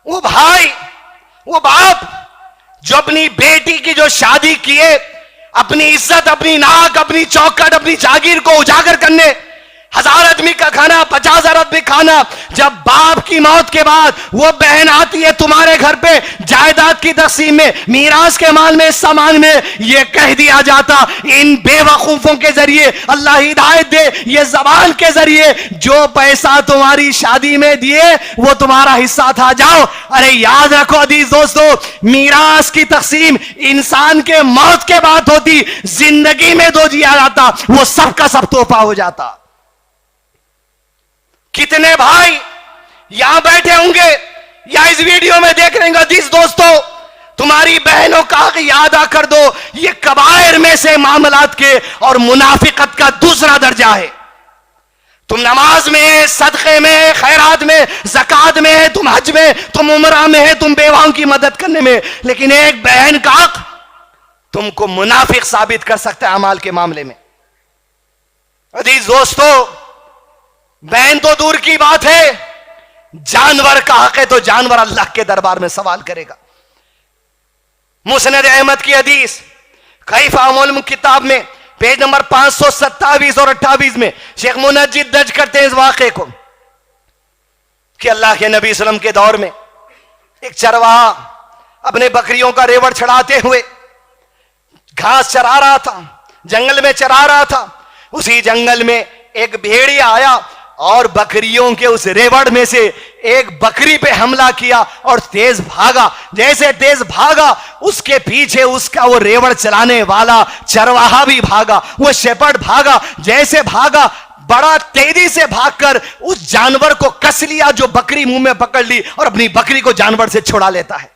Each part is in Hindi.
वो भाई, वो बाप जो अपनी बेटी की जो शादी किए, अपनी इज्जत, अपनी नाक, अपनी चौखट, अपनी जागीर को उजागर करने, 1000 आदमी का खाना, 50,000 आदमी खाना, जब बाप की मौत के बाद वो बहन आती है तुम्हारे घर पे जायदाद की तकसीम में, मीरास के माल में, सामान में, ये कह दिया जाता इन बेवकूफों के जरिए, अल्लाह हिदायत दे, ये जबान के जरिए, जो पैसा तुम्हारी शादी में दिए वो तुम्हारा हिस्सा था, जाओ। अरे याद रखो अजीज दोस्तों, मीरास की तकसीम इंसान के मौत के बाद होती, जिंदगी में दो दिया जाता, वो सब का सब तोहफा हो जाता। कितने भाई यहां बैठे होंगे या इस वीडियो में देख रहे होंगे, जिस दोस्तों तुम्हारी बहनों का हक याद कर दो, ये कबायर में से मामलात के और मुनाफिकत का दूसरा दर्जा है। तुम नमाज में, सदक़े में, खैरात में, ज़कात में, तुम हज में, तुम उम्रा में है, तुम बेवाओं की मदद करने में, लेकिन एक बहन का हक तुमको मुनाफिक साबित कर सकता है अमाल के मामले में। अजीज दोस्तों, बहन तो दूर की बात है, जानवर का हक है तो जानवर अल्लाह के दरबार में सवाल करेगा। मुस्नद अहमद की हदीस कैफ़ा मालूम किताब में पेज नंबर 527 और 28 में शेख मुनज्जिद दर्ज करते हैं इस वाक़े को कि अल्लाह के नबी सल्लल्लाहु अलैहि वसल्लम के दौर में एक चरवाहा अपने बकरियों का रेवड़ चढ़ाते हुए घास चरा रहा था, जंगल में चरा रहा था। उसी जंगल में एक भेड़िया आया और बकरियों के उस रेवड़ में से एक बकरी पे हमला किया और तेज भागा। जैसे तेज भागा, उसके पीछे उसका वो रेवड़ चलाने वाला चरवाहा भी भागा, वो शेपर्ड भागा। जैसे भागा, बड़ा तेजी से भागकर उस जानवर को कस लिया जो बकरी मुंह में पकड़ ली और अपनी बकरी को जानवर से छुड़ा लेता है।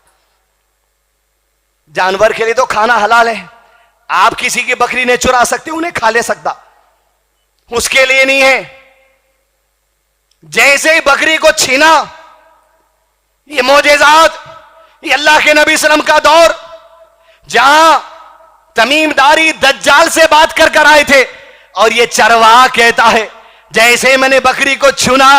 जानवर के लिए तो खाना हलाल है, आप किसी की बकरी नहीं चुरा सकते, उन्हें खा ले सकता, उसके लिए नहीं है। जैसे ही बकरी को छीना, ये मोजेज़ात, ये अल्लाह के नबी सल्लल्लाहु अलैहि वसल्लम का दौर, जहां तमीमदारी दज्जाल से बात कर आए थे, और ये चरवाहा कहता है जैसे मैंने बकरी को छूना,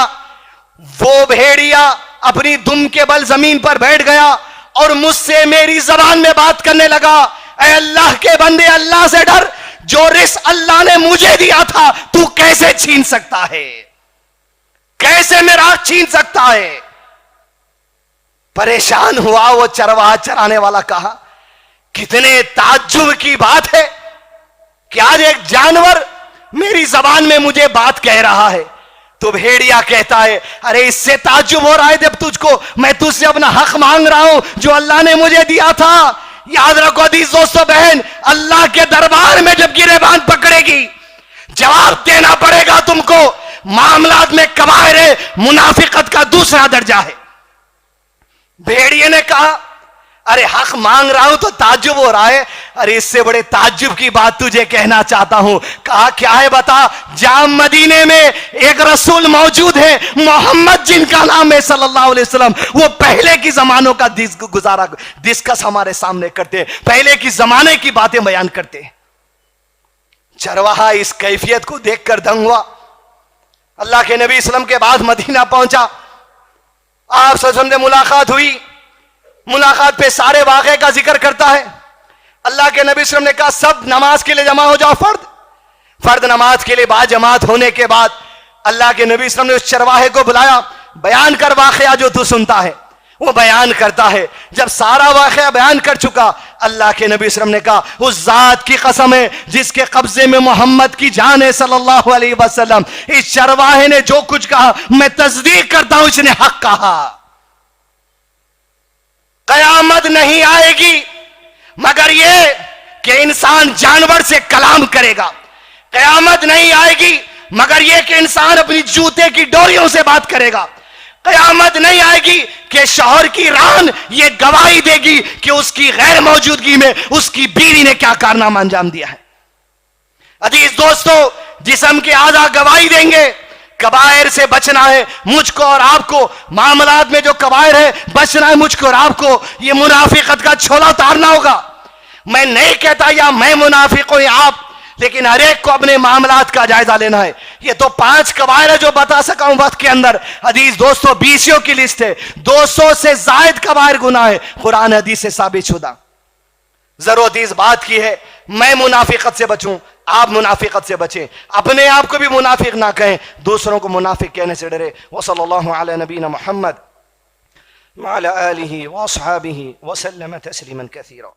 वो भेड़िया अपनी दुम के बल जमीन पर बैठ गया और मुझसे मेरी जबान में बात करने लगा, ऐ अल्लाह के बंदे, अल्लाह से डर, जो रिस्क अल्लाह ने मुझे दिया था तू कैसे छीन सकता है, कैसे मेरा छीन सकता है। परेशान हुआ वो चरवाहा चराने वाला, कहा कितने ताज्जुब की बात है कि आज एक जानवर मेरी जबान में मुझे बात कह रहा है। तो भेड़िया कहता है, अरे इससे ताज्जुब हो रहा है जब तुझको मैं तुझसे अपना हक मांग रहा हूं जो अल्लाह ने मुझे दिया था। याद रखो अजीज दोस्तों, बहन, अल्लाह के दरबार में जब गिरेबान पकड़ेगी, जवाब देना पड़ेगा तुमको। मामलात में कबायर है, मुनाफिकत का दूसरा दर्जा है। भेड़िए ने कहा, अरे हक मांग रहा हूं तो ताज्जुब हो रहा है, अरे इससे बड़े ताज्जुब की बात तुझे कहना चाहता हूं। कहा क्या है बता। जाम मदीने में एक रसूल मौजूद है, मोहम्मद जिनका नाम है सल्लल्लाहु अलैहि वसल्लम, वो पहले की जमानों का डिस्कस हमारे सामने करते, पहले की जमाने की बातें बयान करते। चरवाहा इस कैफियत को देखकर दंग हुआ। अल्लाह के नबी सल्लल्लाहु अलैहि वसल्लम के बाद मदीना पहुंचा, आप सल्लल्लाहु अलैहि वसल्लम से मुलाकात हुई। मुलाकात पे सारे वाक़े का जिक्र करता है। अल्लाह के नबी सल्लल्लाहु अलैहि वसल्लम ने कहा सब नमाज के लिए जमा हो जाओ। फर्द नमाज के लिए बाजमात होने के बाद अल्लाह के नबी सल्लल्लाहु अलैहि वसल्लम ने उस चरवाहे को बुलाया, बयान कर वाक़या जो तू सुनता है। वो बयान करता है। जब सारा वाक़या बयान कर चुका, अल्लाह के नबी सल्लल्लाहु अलैहि वसल्लम ने कहा उस जात की कसम है जिसके कब्जे में मोहम्मद की जान है सल्लल्लाहु अलैहि वसल्लम, इस चरवाहे ने जो कुछ कहा मैं तस्दीक करता हूं, इसने हक कहा। कयामत नहीं आएगी मगर ये कि इंसान जानवर से कलाम करेगा। कयामत नहीं आएगी मगर ये कि इंसान अपनी जूते की डोरियों से बात करेगा। कयामत नहीं आएगी कि शौहर की रान ये गवाही देगी कि उसकी गैर मौजूदगी में उसकी बीवी ने क्या कारनामा अंजाम दिया है। अजीज दोस्तों, जिस्म के आधा गवाही देंगे। कबायर से बचना है मुझको और आपको, मामलात में जो कबायर है बचना है मुझको और आपको। ये मुनाफिकत का छोला उतारना होगा। मैं नहीं कहता या मैं मुनाफिक हूं या आप, लेकिन हर एक को अपने मामलात का जायजा लेना है। ये तो 5 कबायर है जो बता सका हूं वक्त के अंदर। हदीस 220 की लिस्ट है, 200 से जायद कबायर गुनाह है, कुरान हदीस से साबित शुदा। जरूरत इस बात की है मैं मुनाफिकत से बचूं, आप मुनाफिकत से बचें, अपने आप को भी मुनाफिक ना कहें, दूसरों को मुनाफिक कहने से डरे। वसल्लल्लाहु अला नबीना मुहम्मद व अला आलिहि व अस्हाबिहि व सल्लम तस्लीमन कसीरा।